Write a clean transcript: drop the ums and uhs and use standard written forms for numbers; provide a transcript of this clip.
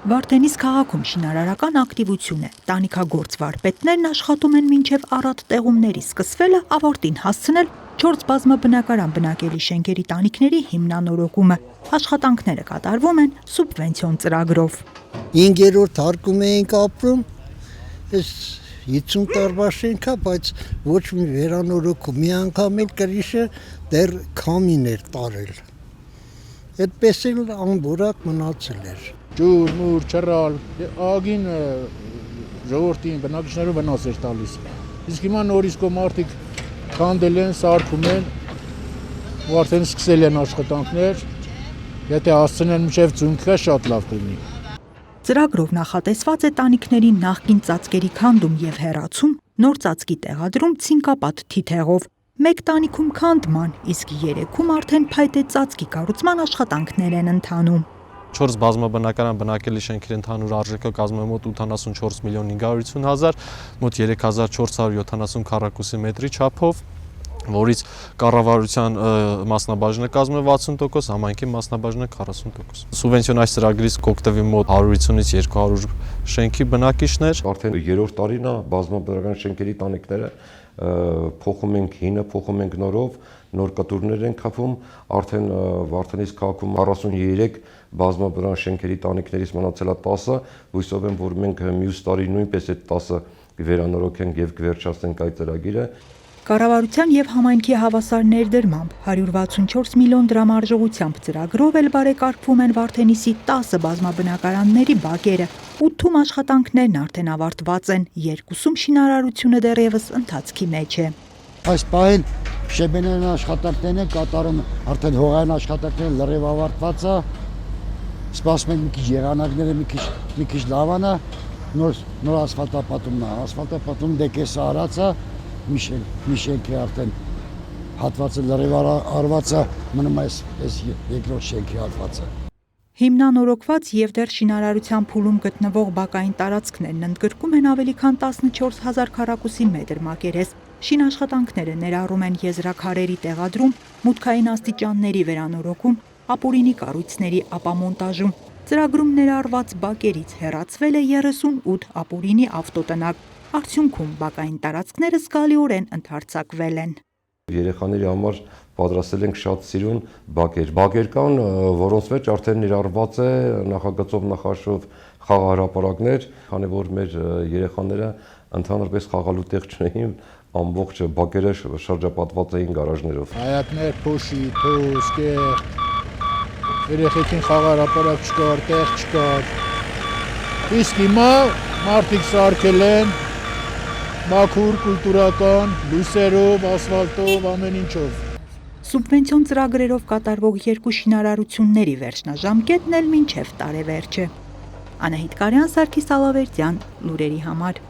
Վարդենիս քաղաքում շինարարական ակտիվություն է, տանիքագործ վարպետներն աշխատում են մինչև առատ տեղումների սկսվելը ավարտին հասցնել 4 բազմաբնակարան բնակելի շենքերի տանիքների հիմնանորոգումը, աշխատանքները կատարվում են սուբվենցիոն ծրագրով։ 5-րդ հարկում էինք ապրում, այս 50 տարվա շենք է, բայց ոչ մի վերանորոգում, մի անգամ էլ կրիշը դեռ քամին էր տարել։ Այդպես էլ անորակ մնացել էր։ Ջուր, մուր, չռալ, ագին ժողովրդին բնակիչներու վնաս էր տալիս։ Իսկ հիմա նորից կո մարդիկ քանդել են, սարքում են, ու արդեն սկսել են աշխատանքներ, եթե հասցնեն մինչև ծունկը շատ լավ կլինի։ Ծրագրով նախատեսված է տանիքների նախկին ծածկերի քանդում եւ հեռացում, նոր ծածկի տեղադրում ցինկապատ թիթեղով։ Մեկ տանիքում քանդման, իսկ 3-ում արդեն փայտե ծածկի կառուցման աշխատանքներ են ընթանում։ 4 բազմաբնակարան բնակելի շենքերի ընդհանուր արժեքը կազմում է մոտ 84 միլիոն 550 հազար, մոտ 3470 քառակուսի մետրի չափով, որից կառավարության մասնաբաժինը կազմում է 60%, համայնքի մասնաբաժինը 40%։ Սուբվենցիոն այս ծրագրից կօգտվի մոտ 150-ից 200 շենքի բնակիչներ։ Արդեն 3-րդ տարին է բազմաբնակարան շենքերի տանիքները փոխում ենք հինը, փոխում ենք նորով, նոր կտուրներ են խփում, արդեն Վարդենիս քաղաքում 43 բազմաբնակարան շենքերի տանիքներից մնացել է 10-ը, հույսով եմ, որ մենք մյուս տարի նույնպես այդ 10-ը կվերանորոգենք եւ կվերջացնենք այդ ծրագիրը։ Կառավարության եւ համայնքի հավասար ներդրմամբ 164 միլիոն դրամ արժողությամբ ծրագրով էլ բարեկարգվում են Վարդենիսի 10 բազմաբնակարանների բակերը, 8-ում աշխատանքներն արդեն ավարտված են, 2-ում շինարարությունը դեռևս ընթացքի մեջ է։ Այս պահին շեբենային աշխատանքներն են կատարում, արդեն հողային աշխատանքները լրիվ ավարտված է, սպասում են մի քիչ եղանակները մի քիչ լավանա, նոր ասֆալտապատումն է, ասֆալտապատում դեկեսը արած է, մի շենքի արդեն հատվածը լրիվ արված է, մնում է այս երկրորդ շենքի հատվածը։ Հիմնանորոգված եւ դեռ շինարարության փուլում գտնվող բակային տարածքներն ընդգրկում են ավելի քան 14000 քառակուսի մետր մակերես։ Շինաշխատանքները ներառում են եզրաքարերի տեղադրում, մուտքային աստիճանների վերանորոգում, ապուրինի կառույցների ապամոնտաժում։ Ծրագրում ներառված բակերից հեռացվել է 38 ապուրինի ավտոտնակ։ Արդյունքում բակային տարածքները զգալիորեն ընդարձակվել են։ Երեխաների համար պատրաստել ենք շատ սիրուն բակեր։ Բակեր կան, որոնց մեջ արդեն ներառված է նախագծով նախաշով խաղահրապարակներ, քանի որ մեր երեխաները ընդհանրապես խաղալու տեղ չունեին, ամբողջ բակերը շրջապատված էին գարաժներով։ Հայակներ, փոշի, թոս, կեղ, երեխեքին խաղահրապարակ չկար, տեղ չկար։ Իսկ հիմա մարդիկ սարքել են մաքուր, կուլտուրական, լույսերով, ասֆալտով, ամեն ինչով։ Սուբվենցիոն ծրագրերով կատարվող 2 շինարարությունների վերջնաժամկետն էլ մինչև տարեվերջ է։ Անահիտ Կարյան, Սարգիս Ալավերդյան, լուրերի համար։